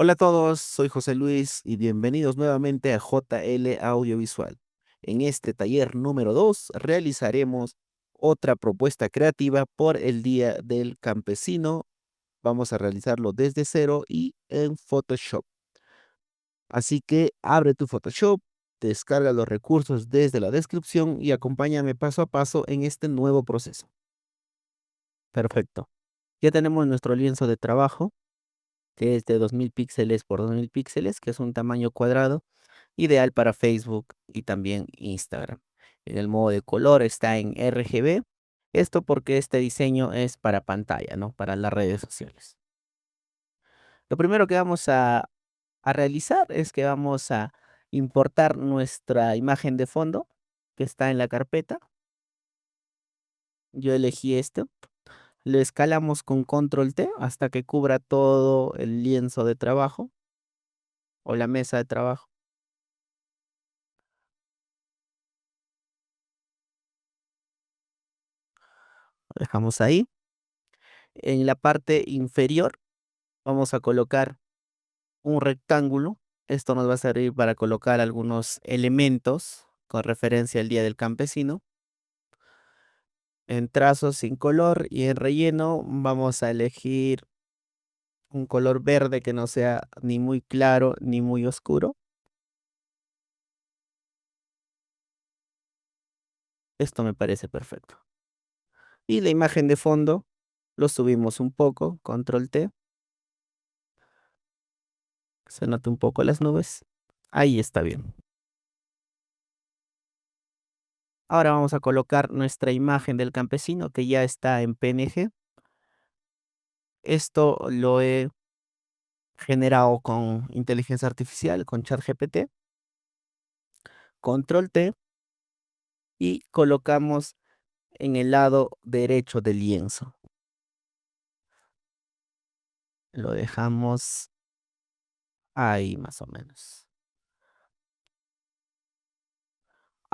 Hola a todos, soy José Luis y bienvenidos nuevamente a JL Audiovisual. En este taller número 2 realizaremos otra propuesta creativa por el Día del Campesino. Vamos a realizarlo desde cero y en Photoshop. Así que abre tu Photoshop, descarga los recursos desde la descripción y acompáñame paso a paso en este nuevo proceso. Perfecto. Ya tenemos nuestro lienzo de trabajo, que es de 2000 píxeles por 2000 píxeles, que es un tamaño cuadrado, ideal para Facebook y también Instagram. En el modo de color está en RGB. Esto porque este diseño es para pantalla, ¿no? Para las redes sociales. Lo primero que vamos a realizar es que vamos a importar nuestra imagen de fondo que está en la carpeta. Yo elegí este. Lo escalamos con control T hasta que cubra todo el lienzo de trabajo o la mesa de trabajo. Lo dejamos ahí. En la parte inferior vamos a colocar un rectángulo. Esto nos va a servir para colocar algunos elementos con referencia al Día del Campesino. En trazos sin color y en relleno vamos a elegir un color verde que no sea ni muy claro ni muy oscuro. Esto me parece perfecto. Y la imagen de fondo lo subimos un poco, control T, que se note un poco las nubes. Ahí está bien. Ahora vamos a colocar nuestra imagen del campesino que ya está en PNG. Esto lo he generado con inteligencia artificial, con ChatGPT. Control T y colocamos en el lado derecho del lienzo. Lo dejamos ahí más o menos.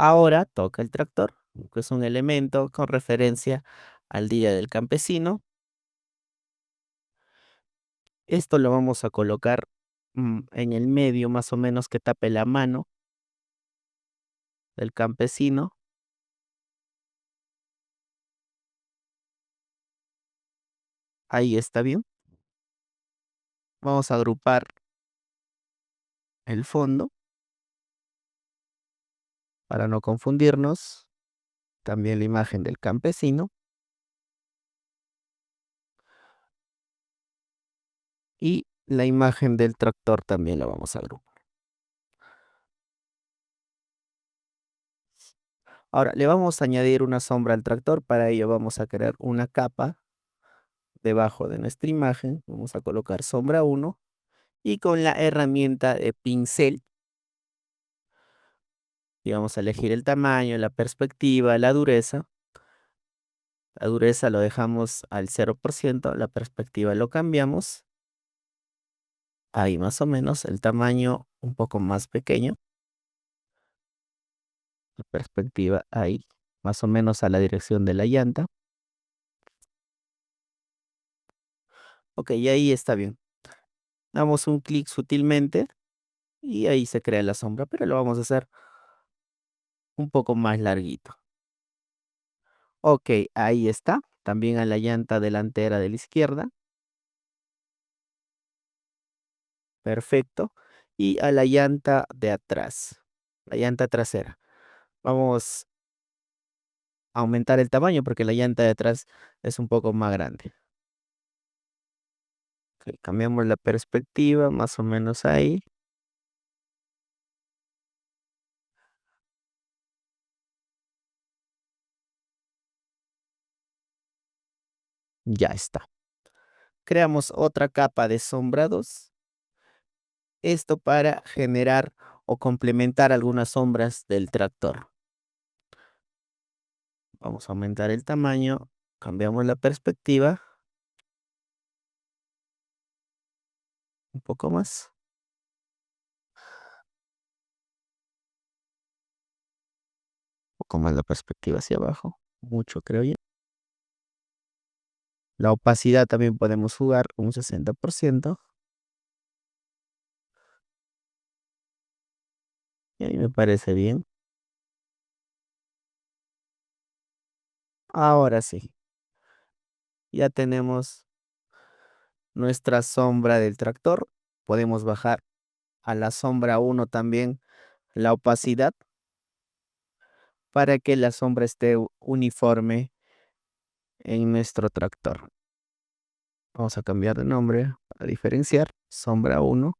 Ahora toca el tractor, que es un elemento con referencia al Día del Campesino. Esto lo vamos a colocar en el medio más o menos que tape la mano del campesino. Ahí está bien. Vamos a agrupar el fondo para no confundirnos. También la imagen del campesino. Y la imagen del tractor también la vamos a agrupar. Ahora le vamos a añadir una sombra al tractor. Para ello vamos a crear una capa debajo de nuestra imagen. Vamos a colocar sombra 1 y con la herramienta de pincel y vamos a elegir el tamaño, la perspectiva, la dureza. La dureza lo dejamos al 0%, la perspectiva lo cambiamos. Ahí más o menos, el tamaño un poco más pequeño. La perspectiva ahí, más o menos a la dirección de la llanta. Ok, y ahí está bien. Damos un clic sutilmente y ahí se crea la sombra, pero lo vamos a hacer un poco más larguito. Ok, ahí está. También a la llanta delantera de la izquierda. Perfecto. Y a la llanta de atrás, la llanta trasera. Vamos a aumentar el tamaño porque la llanta de atrás es un poco más grande. Ok, cambiamos la perspectiva, más o menos ahí. Ya está. Creamos otra capa de sombrados. Esto para generar o complementar algunas sombras del tractor. Vamos a aumentar el tamaño, cambiamos la perspectiva. Un poco más. Un poco más la perspectiva hacia abajo. Mucho creo yo. La opacidad también podemos jugar un 60%. Y a mí me parece bien. Ahora sí, ya tenemos nuestra sombra del tractor. Podemos bajar a la sombra uno también la opacidad para que la sombra esté uniforme en nuestro tractor. Vamos a cambiar de nombre para diferenciar. Sombra uno,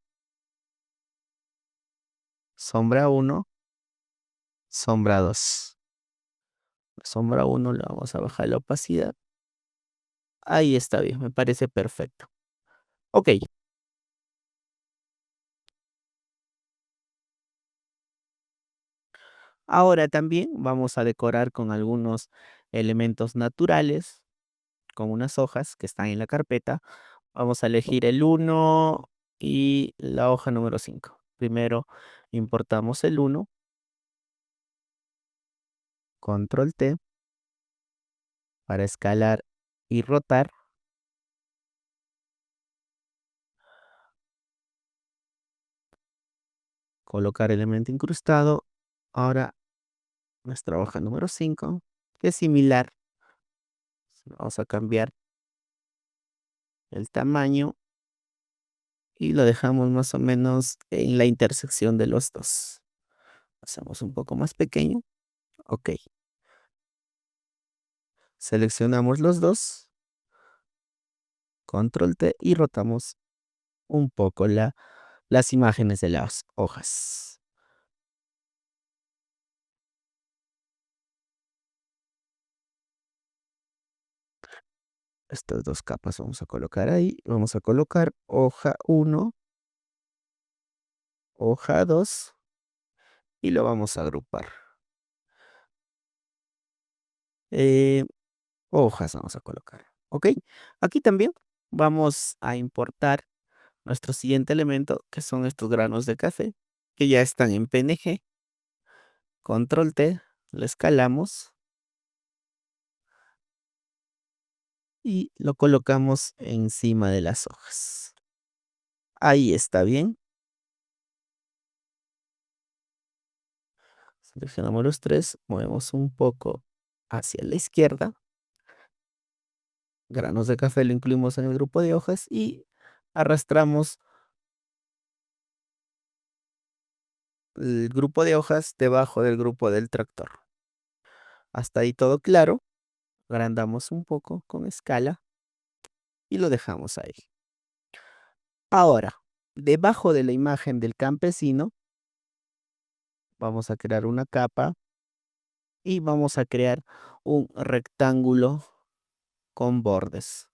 sombra 2. Sombra uno le vamos a bajar la opacidad. Ahí está bien, me parece perfecto. Ok, ahora también vamos a decorar con algunos elementos naturales, con unas hojas que están en la carpeta. Vamos a elegir el uno y la hoja número 5. Primero importamos el uno, control T para escalar y rotar. Colocar elemento incrustado. Ahora nuestra hoja número 5, que es similar. Vamos a cambiar el tamaño y lo dejamos más o menos en la intersección de los dos. Hacemos un poco más pequeño. Ok. Seleccionamos los dos. Control T y rotamos un poco las imágenes de las hojas. Estas dos capas vamos a colocar ahí. Vamos a colocar hoja 1, hoja 2 y lo vamos a agrupar. Eh, Hojas vamos a colocar. Ok. Aquí también vamos a importar nuestro siguiente elemento, que son estos granos de café, que ya están en PNG. Control T, lo escalamos y lo colocamos encima de las hojas. Ahí está bien. Seleccionamos los tres, movemos un poco hacia la izquierda. Granos de café lo incluimos en el grupo de hojas y arrastramos el grupo de hojas debajo del grupo del tractor. Hasta ahí todo claro. Agrandamos un poco con escala y lo dejamos ahí. Ahora, debajo de la imagen del campesino, vamos a crear una capa y vamos a crear un rectángulo con bordes.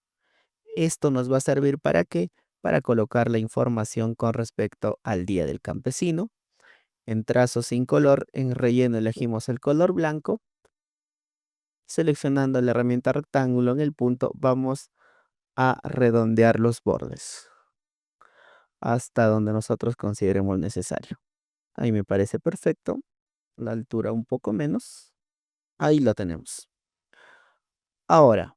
Esto nos va a servir ¿para qué? Para colocar la información con respecto al día del campesino. En trazo sin color, en relleno elegimos el color blanco. Seleccionando la herramienta rectángulo en el punto, vamos a redondear los bordes hasta donde nosotros consideremos necesario. Ahí me parece perfecto. La altura un poco menos. Ahí lo tenemos. Ahora,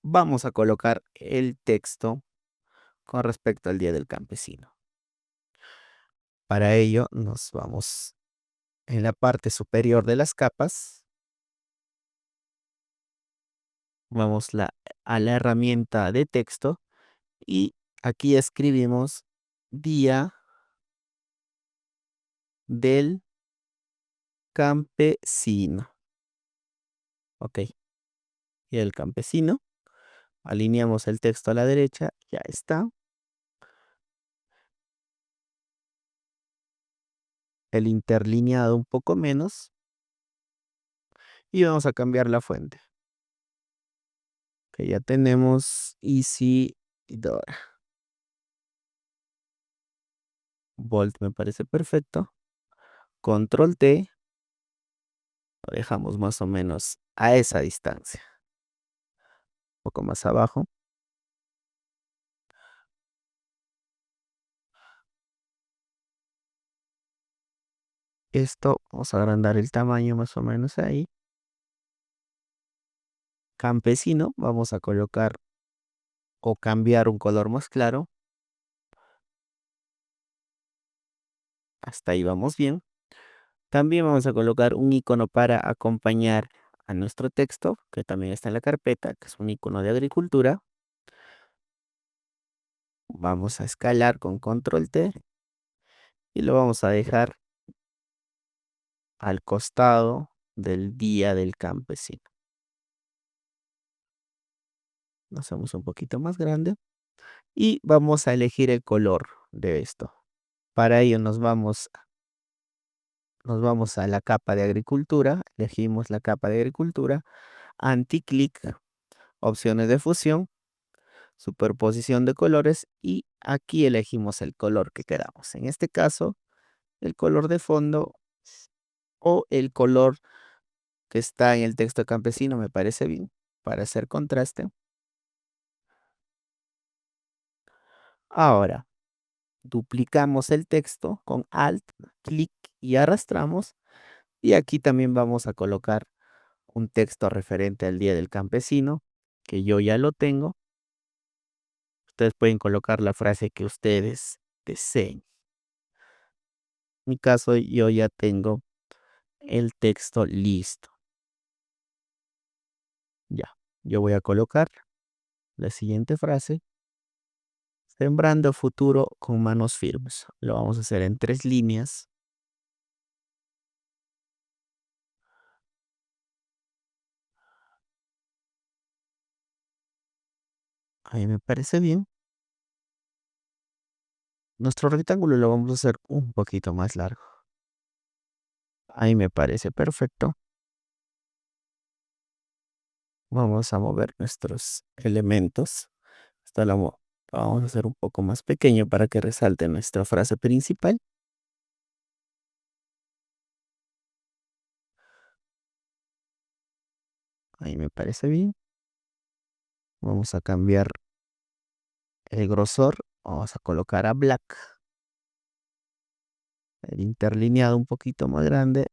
vamos a colocar el texto con respecto al Día del Campesino. Para ello, nos vamos en la parte superior de las capas. Vamos a la herramienta de texto y aquí escribimos Día del Campesino. Ok, y el campesino. Alineamos el texto a la derecha. Ya está. El interlineado un poco menos. Y vamos a cambiar la fuente. Que ya tenemos Isidora. Volt me parece perfecto. Control T. Lo dejamos más o menos a esa distancia. Un poco más abajo. Esto, vamos a agrandar el tamaño más o menos ahí. Campesino, vamos a colocar o cambiar un color más claro. Hasta ahí vamos bien. También vamos a colocar un icono para acompañar a nuestro texto, que también está en la carpeta, que es un icono de agricultura. Vamos a escalar con control T y lo vamos a dejar al costado del día del campesino. Lo hacemos un poquito más grande y vamos a elegir el color de esto. Para ello nos vamos a la capa de agricultura, elegimos la capa de agricultura, anti-clic, opciones de fusión, superposición de colores y aquí elegimos el color que queramos. En este caso, el color de fondo o el color que está en el texto campesino me parece bien para hacer contraste. Ahora, duplicamos el texto con Alt, clic y arrastramos. Y aquí también vamos a colocar un texto referente al Día del Campesino, que yo ya lo tengo. Ustedes pueden colocar la frase que ustedes deseen. En mi caso, yo ya tengo el texto listo. Ya, yo voy a colocar la siguiente frase. Sembrando futuro con manos firmes. Lo vamos a hacer en 3 líneas. Ahí me parece bien. Nuestro rectángulo lo vamos a hacer un poquito más largo. Ahí me parece perfecto. Vamos a mover nuestros elementos. Lo vamos a hacer un poco más pequeño para que resalte nuestra frase principal. Ahí me parece bien. Vamos a cambiar el grosor. Vamos a colocar a black. El interlineado un poquito más grande.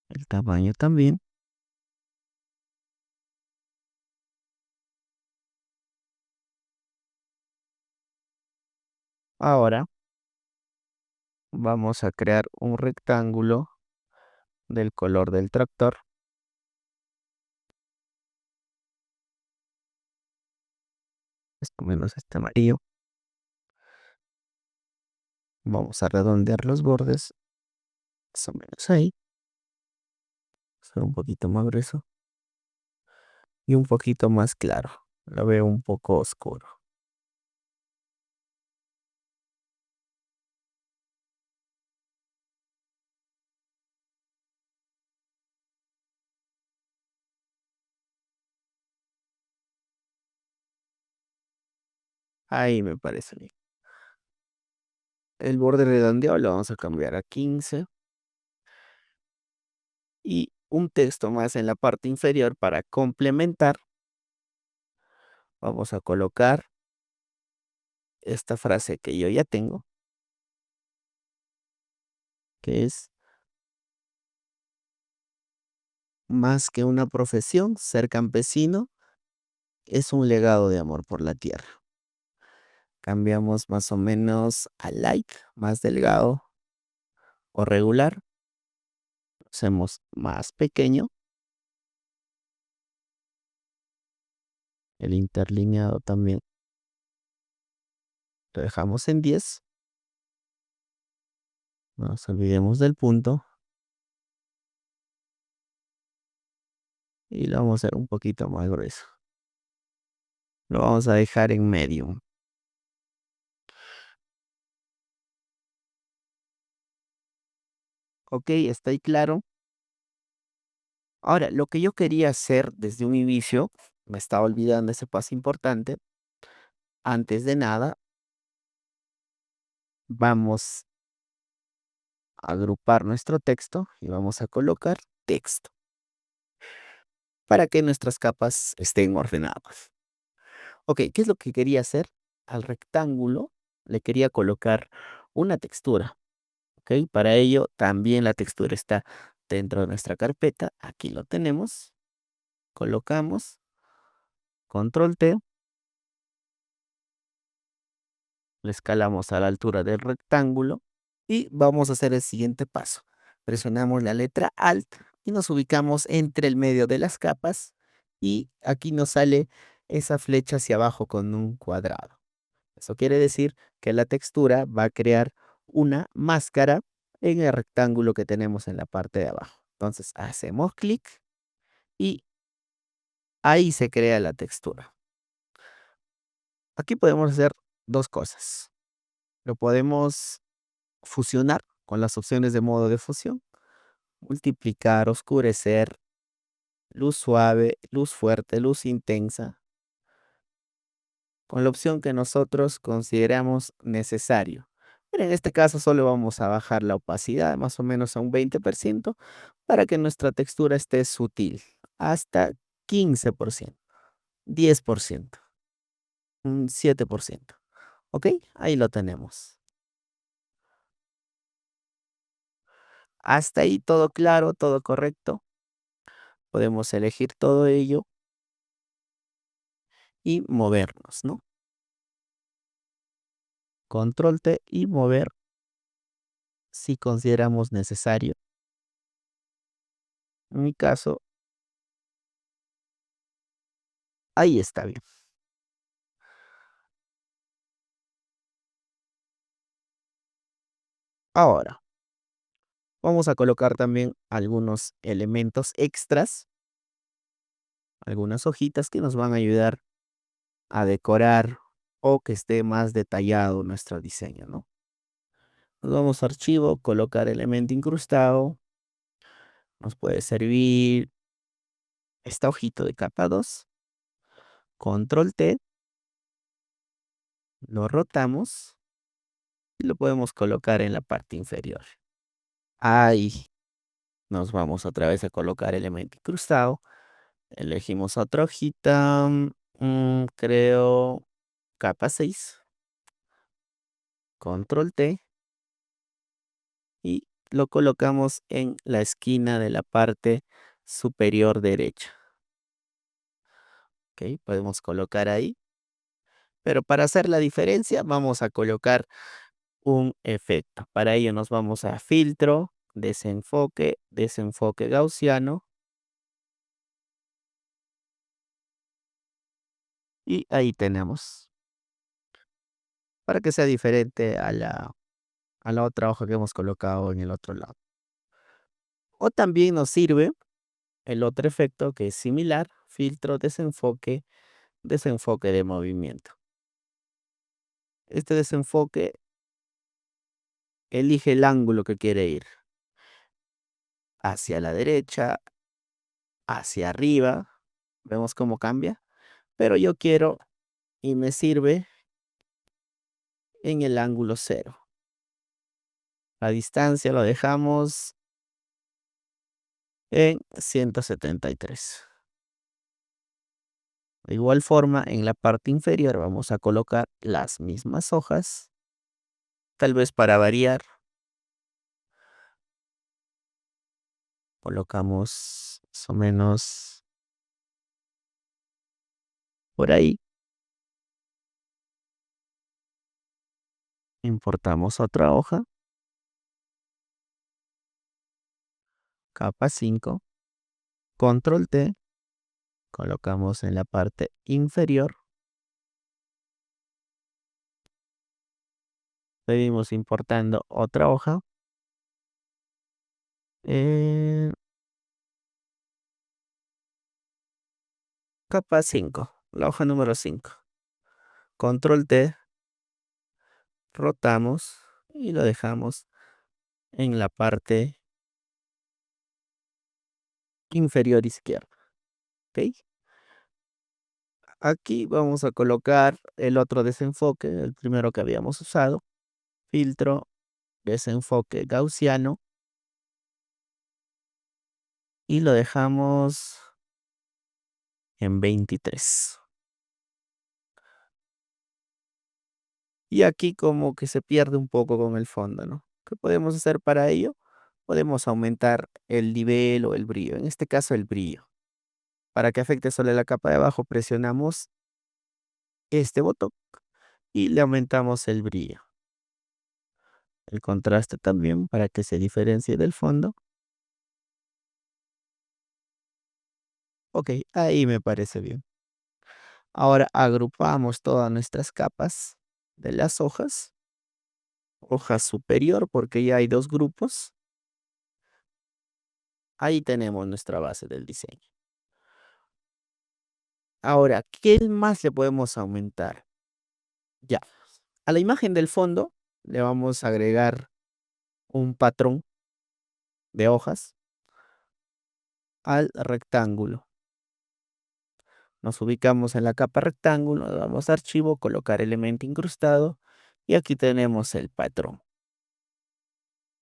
El tamaño también. Ahora vamos a crear un rectángulo del color del tractor. Esto menos este amarillo. Vamos a redondear los bordes. Más o menos ahí. Ser un poquito más grueso. Y un poquito más claro. Lo veo un poco oscuro. Ahí me parece bien. El borde redondeado lo vamos a cambiar a 15. Y un texto más en la parte inferior para complementar. Vamos a colocar esta frase que yo ya tengo, que es: más que una profesión, ser campesino es un legado de amor por la tierra. Cambiamos más o menos a light, más delgado o regular. Hacemos más pequeño. El interlineado también lo dejamos en 10. No nos olvidemos del punto. Y lo vamos a hacer un poquito más grueso. Lo vamos a dejar en medio. Ok, está ahí claro. Ahora, lo que yo quería hacer desde un inicio, me estaba olvidando ese paso importante. Antes de nada, vamos a agrupar nuestro texto y vamos a colocar texto para que nuestras capas estén ordenadas. Ok, ¿qué es lo que quería hacer? Al rectángulo le quería colocar una textura. Ok, para ello también la textura está dentro de nuestra carpeta. Aquí lo tenemos. Colocamos control T. Le escalamos a la altura del rectángulo Y vamos a hacer el siguiente paso. Presionamos la letra Alt y nos ubicamos entre el medio de las capas y aquí nos sale esa flecha hacia abajo con un cuadrado. Eso quiere decir que la textura va a crear una máscara en el rectángulo que tenemos en la parte de abajo. Entonces hacemos clic y ahí se crea la textura. Aquí podemos hacer dos cosas. Lo podemos fusionar con las opciones de modo de fusión, multiplicar, oscurecer, luz suave, luz fuerte, luz intensa, con la opción que nosotros consideramos necesario. Pero en este caso solo vamos a bajar la opacidad más o menos a un 20% para que nuestra textura esté sutil, hasta 15%, 10%, un 7%. ¿Ok? Ahí lo tenemos. Hasta ahí todo claro, todo correcto. Podemos elegir todo ello y movernos, ¿no? Control T y mover si consideramos necesario. En mi caso, ahí está bien. Ahora, vamos a colocar también algunos elementos extras, algunas hojitas que nos van a ayudar a decorar o que esté más detallado nuestro diseño, ¿no? Nos vamos a archivo, colocar elemento incrustado. Nos puede servir esta hojita de capa 2. Control T, lo rotamos y lo podemos colocar en la parte inferior. Ahí nos vamos otra vez a colocar elemento incrustado. Elegimos otra hojita, creo capa 6. Control T y lo colocamos en la esquina de la parte superior derecha. Ok, podemos colocar ahí. Pero para hacer la diferencia vamos a colocar un efecto. Para ello nos vamos a filtro, desenfoque, desenfoque gaussiano. Y ahí tenemos. Para que sea diferente a la otra hoja que hemos colocado en el otro lado. O también nos sirve el otro efecto que es similar, filtro, desenfoque, desenfoque de movimiento. Este desenfoque elige el ángulo que quiere ir. Hacia la derecha, hacia arriba. Vemos cómo cambia. Pero yo quiero y me sirve en el ángulo 0. La distancia lo dejamos en 173. De igual forma, en la parte inferior vamos a colocar las mismas hojas. Tal vez para variar, colocamos más o menos por ahí. Importamos otra hoja, capa 5, control T, colocamos en la parte inferior. Seguimos importando otra hoja. eh, Capa 5, la hoja número 5. Control T, rotamos y lo dejamos en la parte inferior izquierda. ¿Ok? Aquí vamos a colocar el otro desenfoque, el primero que habíamos usado. Filtro, desenfoque gaussiano. Y lo dejamos en 23. Y aquí como que se pierde un poco con el fondo, ¿no? ¿Qué podemos hacer para ello? Podemos aumentar el nivel o el brillo. En este caso el brillo. Para que afecte solo la capa de abajo, presionamos este botón y le aumentamos el brillo. el contraste también para que se diferencie del fondo. Ok, ahí me parece bien. Ahora agrupamos todas nuestras capas de las hojas. Hoja superior porque ya hay dos grupos. Ahí tenemos nuestra base del diseño. Ahora, ¿qué más le podemos aumentar? Ya, a la imagen del fondo le vamos a agregar un patrón de hojas al rectángulo. Nos ubicamos en la capa rectángulo, le damos a archivo, colocar elemento incrustado y aquí tenemos el patrón.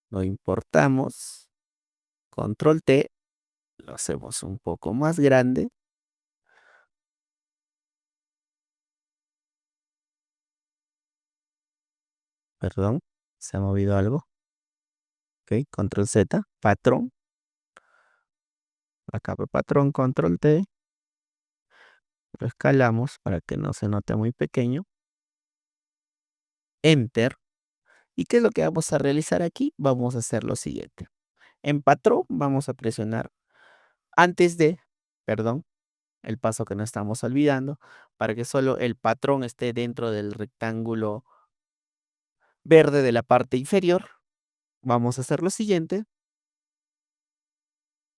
Lo importamos, control T, lo hacemos un poco más grande. Perdón, se ha movido algo. Ok, control Z, patrón. La capa patrón, control T. Lo escalamos para que no se note muy pequeño. Enter. ¿Y qué es lo que vamos a realizar aquí? Vamos a hacer lo siguiente. En patrón vamos a presionar antes de, perdón, el paso que no estamos olvidando, para que solo el patrón esté dentro del rectángulo verde de la parte inferior. Vamos a hacer lo siguiente.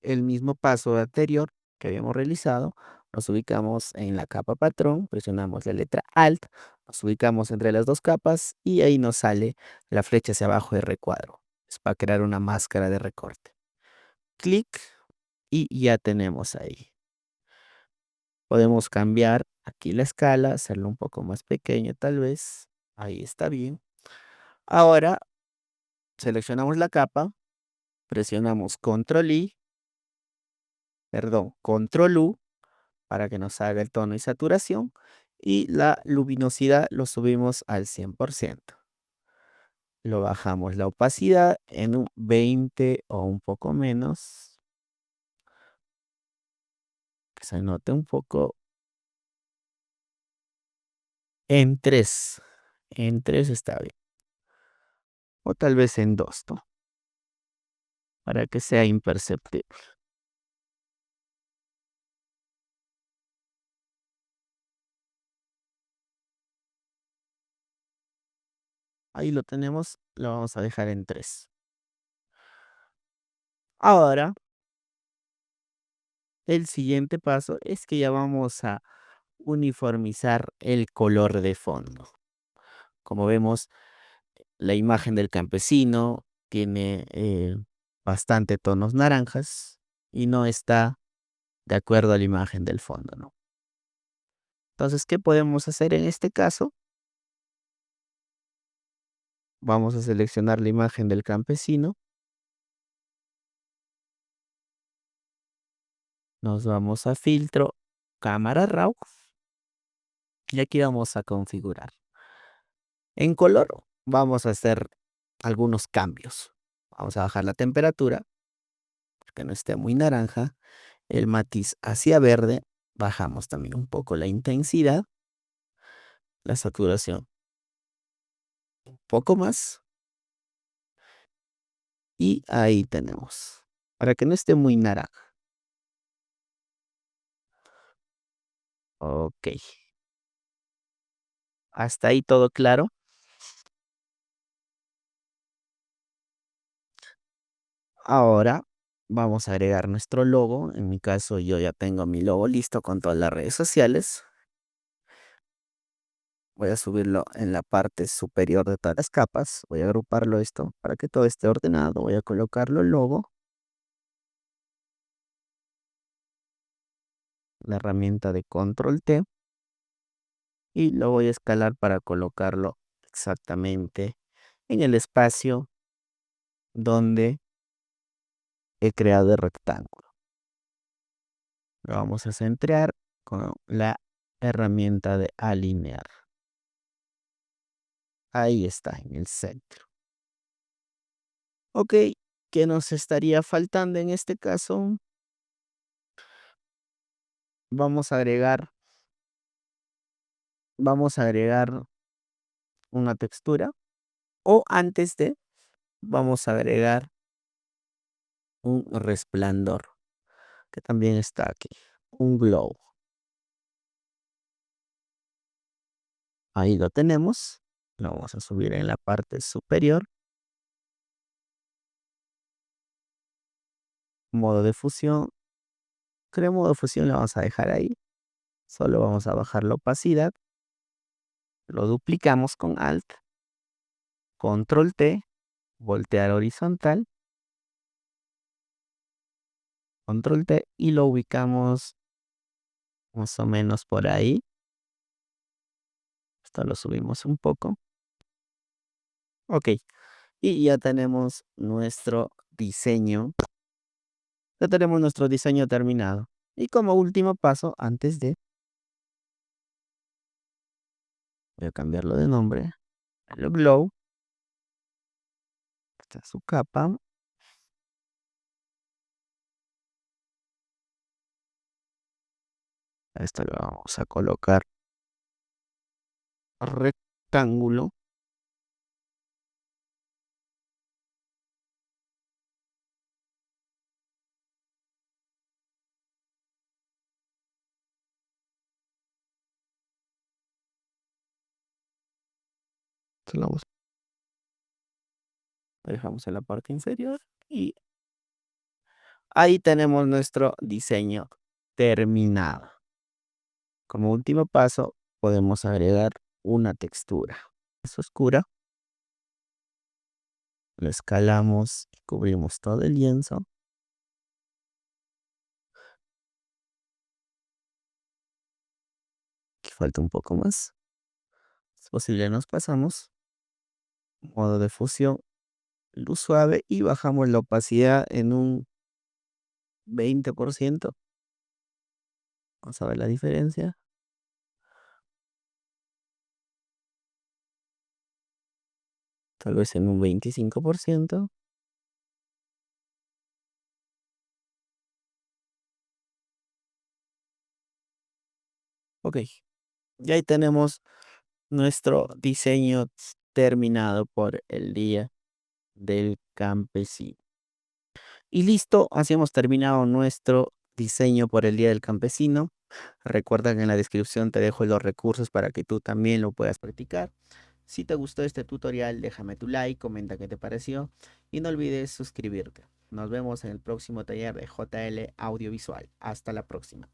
El mismo paso anterior que habíamos realizado, nos ubicamos en la capa patrón, presionamos la letra Alt, nos ubicamos entre las dos capas y ahí nos sale la flecha hacia abajo de recuadro. Es para crear una máscara de recorte. Clic y ya tenemos ahí. Podemos cambiar aquí la escala, hacerlo un poco más pequeño tal vez. Ahí está bien. Ahora seleccionamos la capa, presionamos Control I, perdón, Control U para que nos haga el tono y saturación y la luminosidad lo subimos al 100%. Lo bajamos la opacidad en un 20 o un poco menos, que se note un poco en 3. En 3 está bien. O tal vez en 2, ¿no? Para que sea imperceptible. Ahí lo tenemos, lo vamos a dejar en 3. Ahora, el siguiente paso es que ya vamos a uniformizar el color de fondo. Como vemos, la imagen del campesino tiene bastante tonos naranjas y no está de acuerdo a la imagen del fondo, ¿no? Entonces, ¿qué podemos hacer en este caso? Vamos a seleccionar la imagen del campesino. Nos vamos a filtro, cámara RAW y aquí vamos a configurar. En color vamos a hacer algunos cambios. Vamos a bajar la temperatura que no esté muy naranja. El matiz hacia verde. Bajamos también un poco la intensidad. La saturación un poco más. Y ahí tenemos. Para que no esté muy naranja. Ok. Hasta ahí todo claro. Ahora vamos a agregar nuestro logo. En mi caso yo ya tengo mi logo listo con todas las redes sociales. Voy a subirlo en la parte superior de todas las capas. Voy a agruparlo esto para que todo esté ordenado. Voy a colocarlo el logo. La herramienta de control T. Y lo voy a escalar para colocarlo exactamente en el espacio donde he creado el rectángulo. Lo vamos a centrar con la herramienta de alinear. Ahí está, en el centro. Ok, ¿qué nos estaría faltando en este caso? Vamos a agregar, vamos a agregar una textura o antes de, vamos a agregar un resplandor, que también está aquí, un glow. Ahí lo tenemos. Lo vamos a subir en la parte superior. Modo de fusión. Creo modo de fusión lo vamos a dejar ahí. Solo vamos a bajar la opacidad. Lo duplicamos con Alt. Control T. Voltear horizontal. Control T. Y lo ubicamos más o menos por ahí. Esto lo subimos un poco. Ok. Y ya tenemos nuestro diseño. Ya tenemos nuestro diseño terminado. Y como último paso, antes de... Voy a cambiarlo de nombre. El glow. Esta es su capa. A esto lo vamos a colocar rectángulo. Esto lo dejamos en la parte inferior. Y ahí tenemos nuestro diseño terminado. Como último paso, podemos agregar una textura. Es oscura. Lo escalamos y cubrimos todo el lienzo. Aquí falta un poco más. Es posible, nos pasamos. Modo de fusión, luz suave y bajamos la opacidad en un 20%. Vamos a ver la diferencia. Tal vez en un 25%. Ok, y ahí tenemos nuestro diseño terminado por el día del campesino. Y listo, así hemos terminado nuestro diseño por el día del campesino. Recuerda que en la descripción te dejo los recursos para que tú también lo puedas practicar. Si te gustó este tutorial, déjame tu like, comenta qué te pareció y no olvides suscribirte. Nos vemos en el próximo taller de JL Audiovisual. Hasta la próxima.